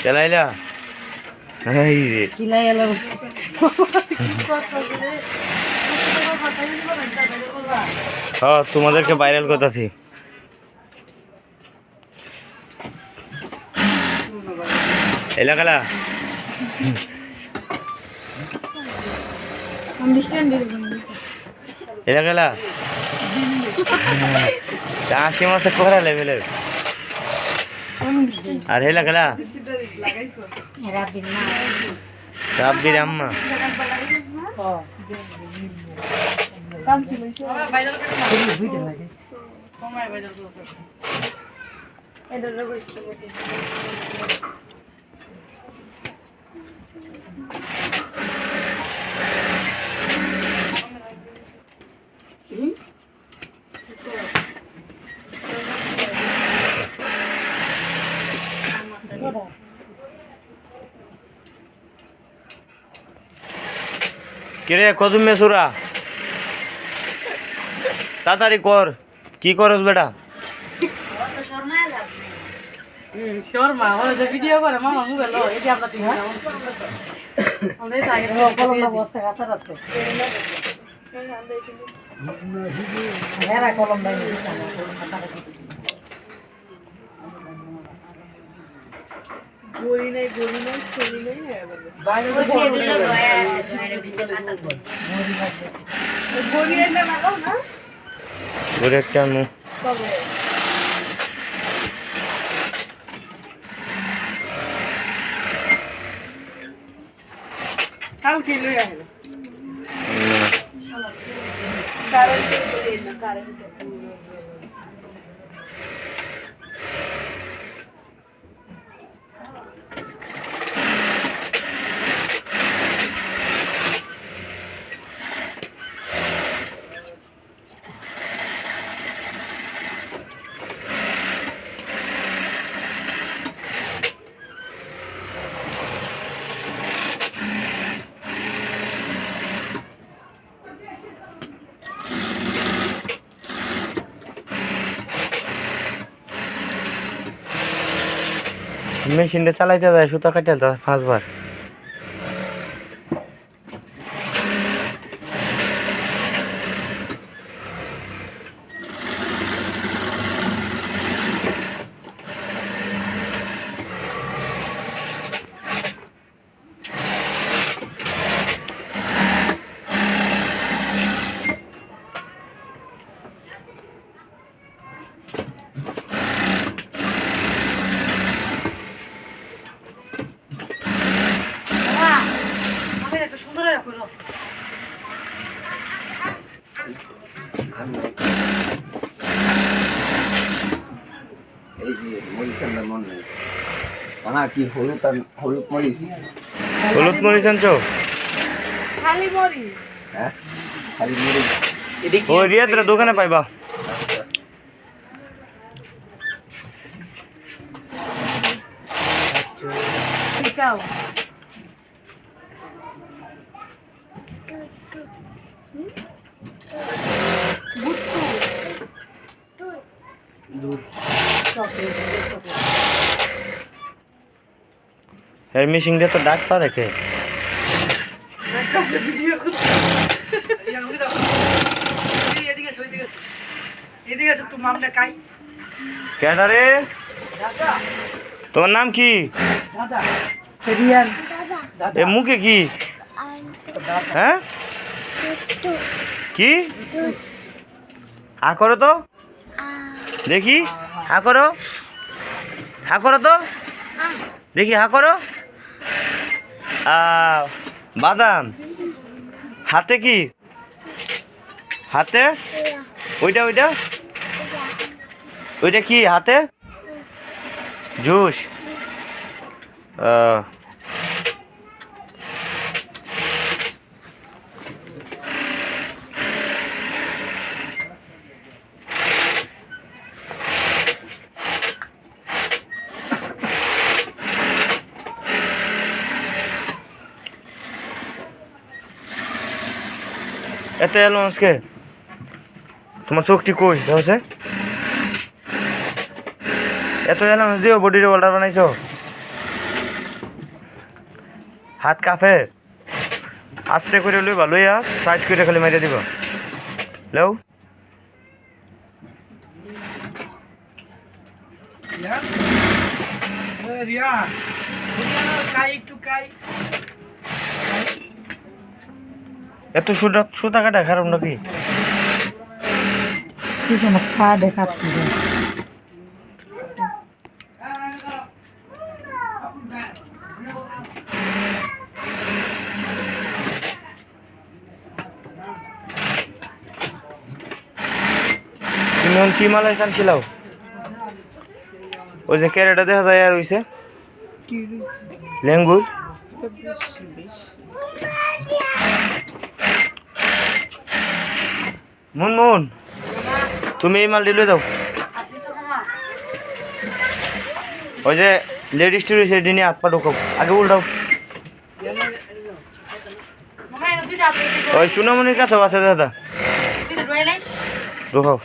चलाइला हाँ तुम्हादेरके भाइराल करताছি एला काला एला काला चाशी मासे कोरा लेवलेर আর হেলা খেলা রাব্বির আম্মা কিরে কদম মেসুরা তাড়াতাড়ি কর কি করস বেটা শর্মা ও যে ভিডিও করে মামা মোবাইল ও এই যে আমরা তিন আমরা এই আগে কলম বসে গাছা রাতে এরা কলম দাই गोरी नहीं छोरी नहीं है बाहर से गोरी है ना लगाओ ना गोरी क्या नु कल किलो है कारण মেশিনটা চালাইতে যায় সুতা কাটে 5 বার কি হলুদ মরিচ আনছো খালি মরিচ হ্যাঁ খালি মরিচ ও রিয়াদের দোকানে পাইবা ঠিকাও মিশিং দিয়ে তো ডাক পারে কে কেডারে তোমার নাম কি এ মুখে কি হ্যাঁ কি হা করো তো দেখি হা করো তো দেখি হা করো বাদাম হাতে কি হাতে ওইটা কি হাতে জুস এত এলো আজকে তোমার চোখটি কই দেখছে এত এলাম দিও বডির অল্টার বানাইছো হাত কাফে আস্তে করে লইবা লইয়া সাইড করে খালি মারিয়া দিব লও এত সুতা কাটা খারাপ নাকি কিছু না খা দেখাচ্ছি তুমি কি মালাই কানছিলাও ওই যে ক্যারেটা দেখা যায় আর হইছে লেঙ্গুর মুন তুমি এই মাল দিলে দাও ওই যে লেডিস টি রয়েছে এটি নিয়ে হাত পা ঢোকাও আগে উল্টাও ওই সুনামনির কাছেও আছে দাদা ঢোকাও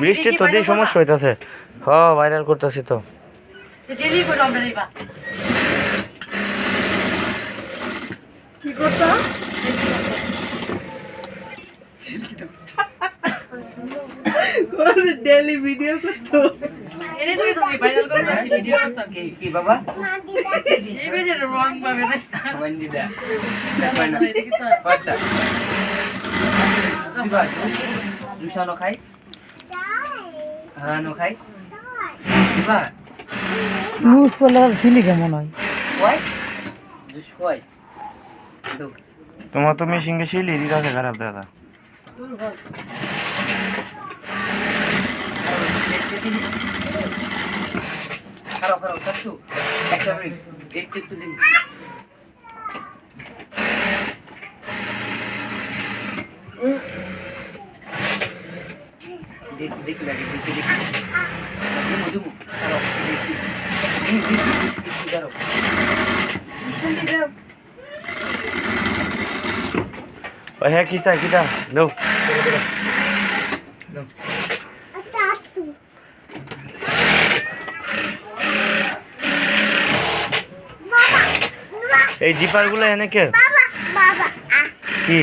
বৃষ্টির তো দিয়ে সমস্যা হইতাছে ভাইরাল করতেছি তো কি করতো ডেইলি ভিডিও করতো এনে তুই তো ভাইরাল করতে ভিডিও করতাম কি বাবা এই ভিডিও রং পাবে না বন্দি দা পাঁচটা দিবা দুশানো খাই হারানো খাই দিবা লুজ করলে ছিলি কেমন হয় কই দুশ কই তোমার তো মেশিন কে শিলি দিতে খারাপ দাদা খারাপ খারাপ চাচ্ছু একটা মিনিট একটু দিন দেখি লাগে দেখি জুমু খারাপ দেখি খারাপ ওই হ্যাঁ কিতা দাও এই জিপার গুলো এনে কে কি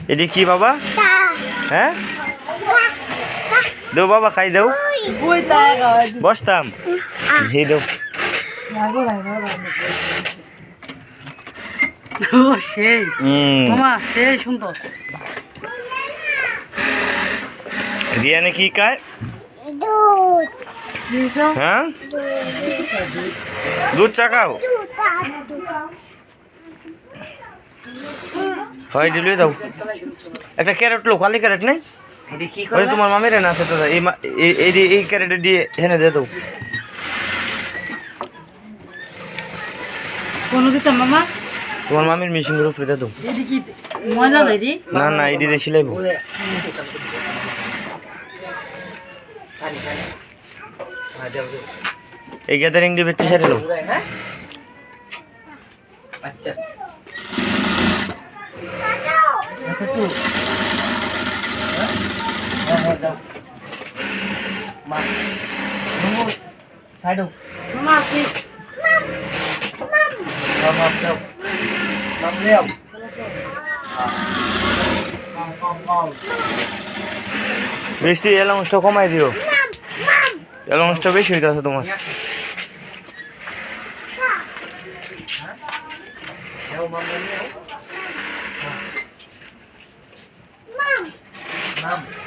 এটি কি বাবা হ্যাঁ দেও বাবা খাই দেও বসতাম হে দেও সেই মামা সেই সুন্দর রিয়ানে কি খায় হ্যাঁ দুধ চা খাও হয় দিলে দাও একটা ক্যারেট লো খালি ক্যারেট নেই ওই তোমার মামির না আছে তো এই ক্যারেটে দিয়ে হেনে দিয়ে দাও কোন দিতাম মামা তোমার মামির মেশিন গুলো ফ্রিতে দাও এডি কি মজা লইদি না এডি দিয়ে সিলাইবো এই গ্যাদারিং দিয়ে ব্যক্তি সারি লো আচ্ছা সাইড মামা আসি বৃষ্টি এলাউন্সটা কমাই দিও এলাউন্সটা বেশি হইতেছে তোমার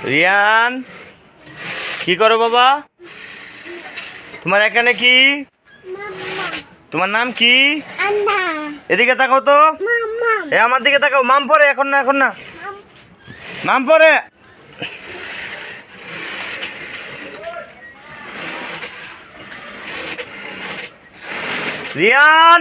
রিয়ান কি করো বাবা তোমার এখানে কি তোমার নাম কি এদিকে তাকাও তো এ আমার দিকে তাকাও মাম পরে এখন না মাম পরে রিয়ান